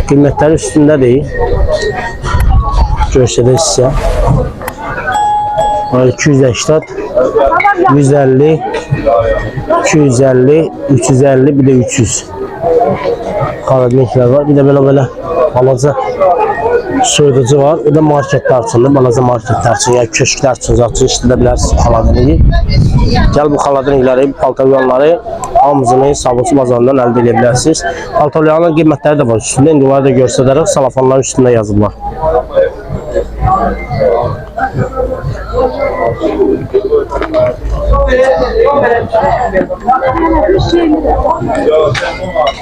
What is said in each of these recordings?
Qiymətləri üstündə deyil. Göstərək sizə. 280, 150, 250, 350, bir de 300. Kaladinlikler var. Bir de böyle balaca soyuducu var. Bir de marketler açıldı. Balaca marketler açıldı. Yani köşkler açıldı. İşlədə bilərsiniz kaladinliyi. Gel bu kaladinlikləri, paltaviyanları hamısını Sabunçu bazarından əldə edə bilərsiniz. Paltaviyanların qiymətləri də var üstündə. İndi onları da göstərərək salafanların üstündə yazıblar.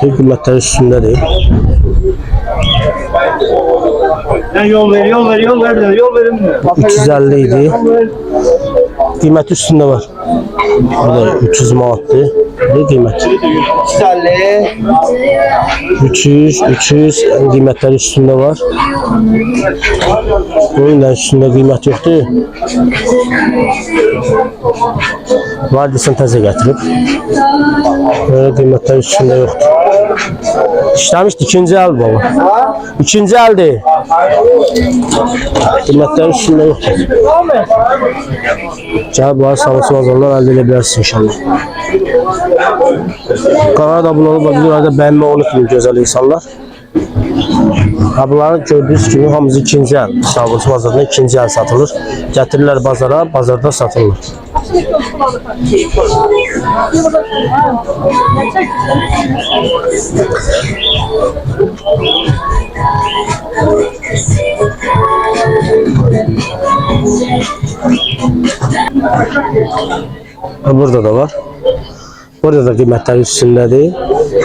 Qiymətləri üstündədir. Yol verin. 350 idi. Qiyməti üstündə var. Burada 300 manatdır. Ne qiyməti? 300, 300 qiymətləri üstündə var. Bunun da üstündə qiymət yoxdur. Var desən təzə gətirib. Qiymətləri üstündə yoxdur. İşləmişdi, ikinci əl baba. İkinci əldir. Qiymətləri üstündə yoxdur. Gəl bunları Sabunçu bazarından əldə edə bilərsiniz inşallah. Kanala da abunə olub, videolarda bəyənmə unutmayın gözəl insanlar. Bunları gördüyünüz kimi hamısı ikinci əl. Sabunçu bazarında ikinci əl satılır. Gətirirlər bazara, bazarda satılır. Burada da var. Burada da qiymətləri üstündədir.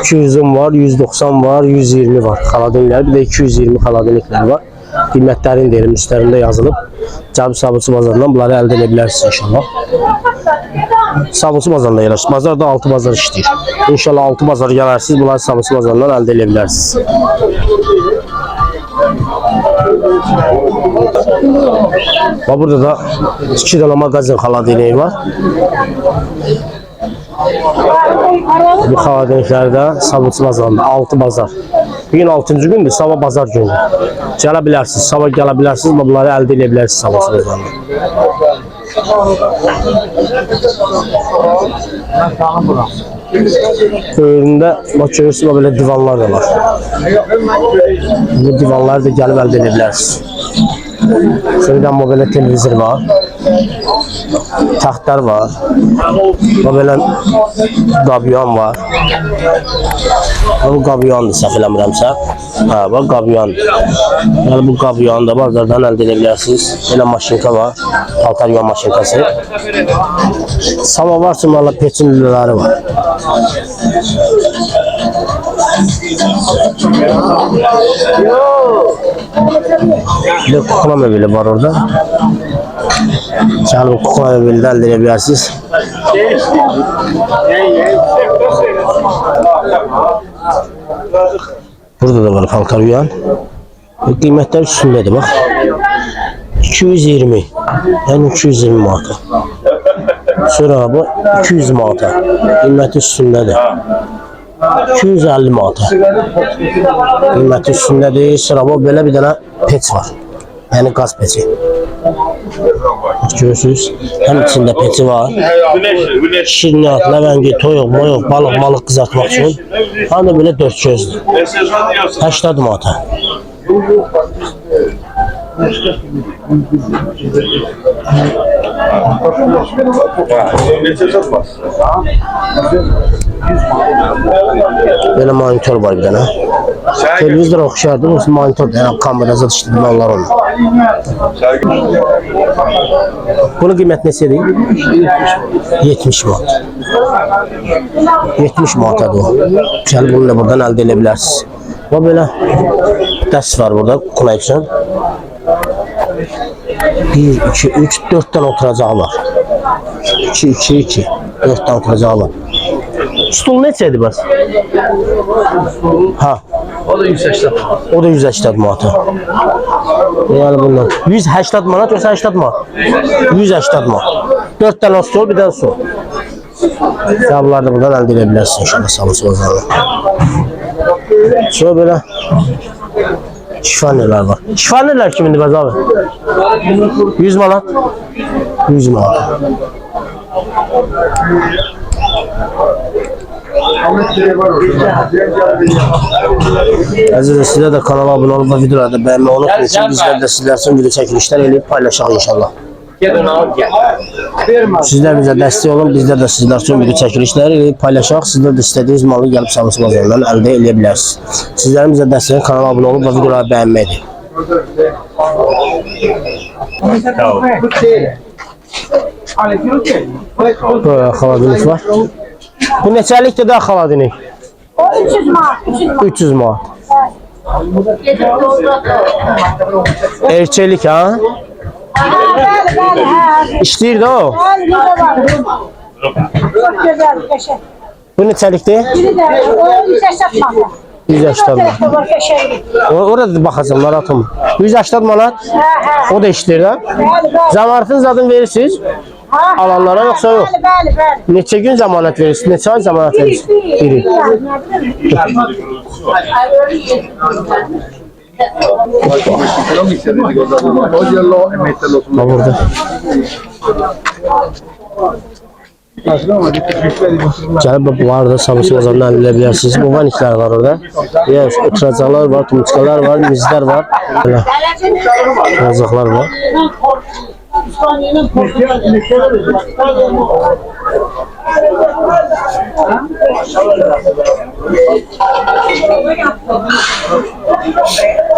200'ün var, 190 var, 120 var. Kaladinlər, bir de 220 kaladinliklər var. Qiymətlərin derim üstlərində yazılıb. Sabunçu bazarından bunları əldə edə bilərsiniz inşallah. Sabunçu bazarında yerləşir. Bazarda 6 bazar işləyir. İnşallah 6 bazar gələrsiniz, bunları Sabunçu bazarından əldə edə bilərsiniz. Burada da 2 dənə mağazin kaladinliyi var. Bu kaladinliklərdə Sabunçu bazarında 6 bazar. Bugün 6-cı gündür, sabah bazar günü. Gələ bilərsiniz, sabah gələ bilərsiniz, bunları əldə edə bilərsiniz Sabunçu bazarında. Böyründə bak görürsünüz, böyle divanlar da var. Bu divanları da gəlib əldə edə bilərsiniz. Şuradan böyle televizor var. Taxtlar var. Böyle qabyan var. Bu qabyandır, səhv eləmirəmsə. Ha, bak qabyandır. Yəni bu qabyanı da bazardan əldə edə bilərsiniz. Belə maşinka var. Paltar yuvan maşinkası. Samavar valla peçin lülələri var. Bir kukla mebeli var orada. Yani bu kukla mebeli de elde edebilirsiniz. Burada da var paltar yuyan. Kıymetler üstündedir bak. 220. Yani 220 manata. Sonra bu 200 manata. Kıymeti üstündedir. 250 manata. Kıymeti üstündedir. Sonra bu böyle bir tane peç var. Yani gaz peçi. Görürsünüz. Hem içinde peçi var. Şirinat, levengi, toyuq, moyuq, balık, malık kızartmak için. Hem de böyle 4 gözlü. 80 manata. Böyle monitör var bir tane. Televizyon oxşardı, bu monitör yani kamerası işləyir onlar onu. Bunun qiyməti neçə deyil? 70 manat. 70 manatadır o. Gəlib bununla buradan əldə edə bilərsiniz. Və belə dəst var burada, connection. 1, 2, 3, 4 tane oturacağı var. 2, 2, 2. 4 tane oturacağı var. Stul neçədir bəs? Ha. O da 180 manat. O da 180 manat. Yani bundan 180 manat yoksa 80 manat? 180 manat. 4 tane stol, bir tane stol. Bunları da buradan əldə edə bilərsiniz inşallah Sabunçu bazarında. Sonra böyle şifaneler var. Şifaneler kimindir Bəz abi? 100 manat. 100 manat. Əziz sizler de kanala abone olup ve videolarda beğenmeyi unutmayın. Bizler de sizler için video çekilişler eləyib paylaşalım inşallah. Sizler bize destek olun, bizler de sizler için video çekilişler eləyib paylaşalım. Sizler de istediğiniz malı gelip sabırsız mazlarından elde edebilirsiniz. Sizlerin bize destek kanala abone olup ve videoları beğenmeyi. Böyle xaladinik var. Bu neçəlikdir də xaladinik? O 300 manat. 300 manat. Erkeklik ha? Bəli, hə. İşləyir də o. Bəli, necə var? Çox gözəl, qəşəng. Bu neçəlikdir? Biri də o 180 manat. 180 manat. Tərəfdə var qəşəng. Orada da baxacağım, narahat olma. 180 manat. Hə. O da işləyir də. Bəli, bəli. Zəmanətin zadını verirsiniz Ha, alanlara yoxsa yox? Bəli, bəli. Neçə gün zəmanət verirsiniz? Neçə ay zəmanət verirsiniz? Biri. Ha burada. Gəlib bunlar da sabırsız bazarından əldə bilərsiniz. Bu vaniklər var orada. Ya oturacaqlar var, tumçkalar var, mizlər var. Belə yazıqlar var.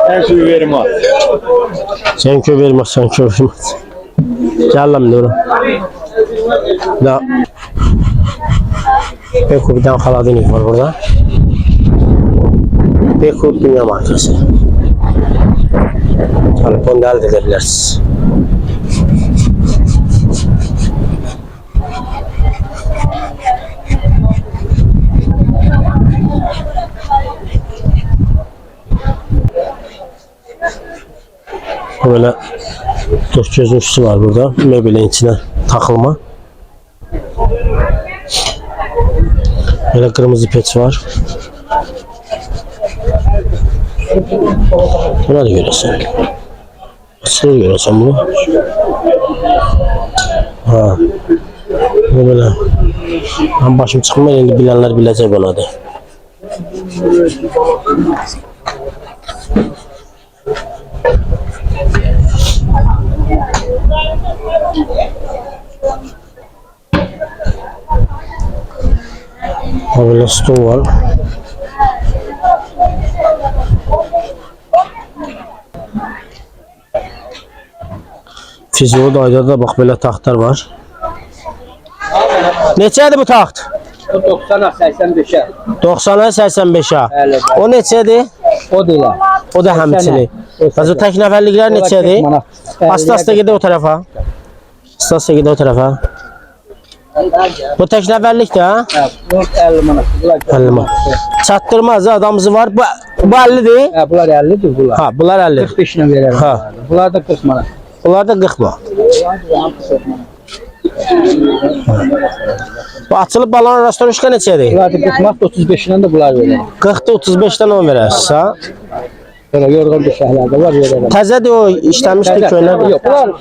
Thank you very much. Sen kövermez, sen kövermez. Gel lan diyorum. Da. Beko bir tane xaladinik var burada. Beko dünya markası. Telefon elde edebilirsiniz. Böyle dört gözün üstü var burada. Mebelin içine takılma. Böyle kırmızı pet var. Buna da göresen. Açılır göresen bunu. Ha. Böyle. Ben başım çıkmıyor. Şimdi bilenler bilecek bana da. Böyle stol var. Fizyodayda da bak böyle taxtlar var. Neçədir bu taxt? 90'a 85'e. 90'a 85'a. Bəli, O neçədir? O da elə. O da həmçinin. Qazı tək nəfərliklər neçədir? Asta gedə o tarafa. Asta gedə o tarafa. Bu tək nəfərlikdir ha? Hə, bu 50 manat. Bunlar 50 manat. Çatdırmaz adamımız var. Bu 50'dir. Hə, bunlar 50'dir bunlar. Ha, bunlar 50. 45'ine verərəm. Ha. Bunlar da 40 manat. Bunlar da 40 manat. Bu açılıb balon restoranışqa neçədir? Bunlar da 40 manat, 35'indən də bunlar verərəm. 40'da 35'dən 10 verərsiniz ha? Belə yorğun bir şəhərlərdə var verərəm. Təzədir o işləmişdir köynək. Yox, bunlar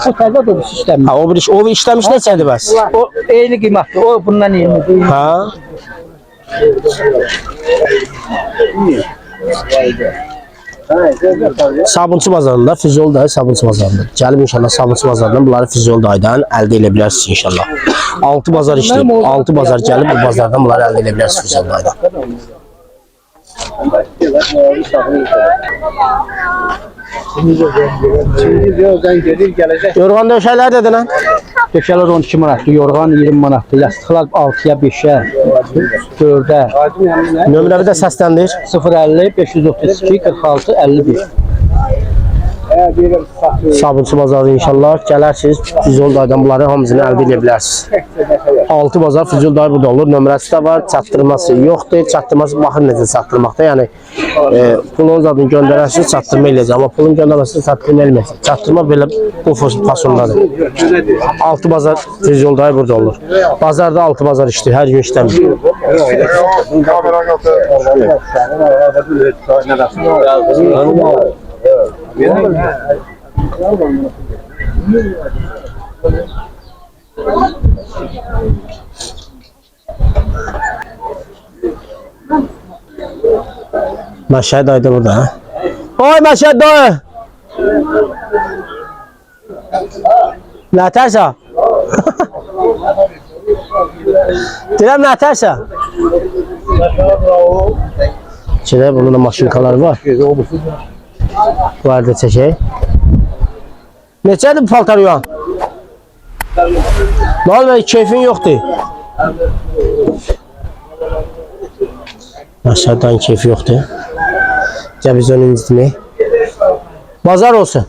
bu təzə də bir sistemdir. Ha, o işləmiş neçədir bəs? O eyni qiymətdir. O bundan 20. Ha? Sabunçu bazarında, Füzuli dayı Sabunçu bazarında. Gəlib inşallah Sabunçu bazarından bunları Füzuli dayıdan əldə edə bilərsiniz inşallah. 6 bazar işləyib, 6 bazar gəlib bu bazardan bunları əldə edə bilərsiniz Füzuli dayıdan. Şimdi yoldan gelir gelecek. Yorğan döşəklər dedin ha? Döşələr 12 manatdır, yorğan 20 manatdır, yastıqlar 6-ya 5-ə, 4-ə. Nömrəvi də səsləndir. 050 532 46 51. Sabunçu bazarı inşallah gələrsiniz. Füzuli dayıdan bunları hamısını əldə edə bilərsiniz. 6 bazar Füzuli dayı burada olur. Nömrəsi də var, çatdırması yoxdur. Çatdırması baxır necə çatdırmaqda. Yəni pulun zadını göndərərsiniz, çatdırma eləyəcək. Amma pulun göndərməsini çatdırma eləyəcək. Çatdırma belə bu fasondadır. 6 bazar Füzuli dayı burada olur. Bazarda 6 bazar işləyir, hər gün işləmir. Məşəd dayı da burada, ha? Oy Məşəd dayı! Nətərsən? Deyirəm nətərsən? İçində bunun da maşınkaları var. Var da çəkək. Neçədir bu paltar yuan? Ne oldu, keyfin yoxdur? Aşağıdan keyfi yoxdur. Gəl biz onu incitmək. Bazar olsun.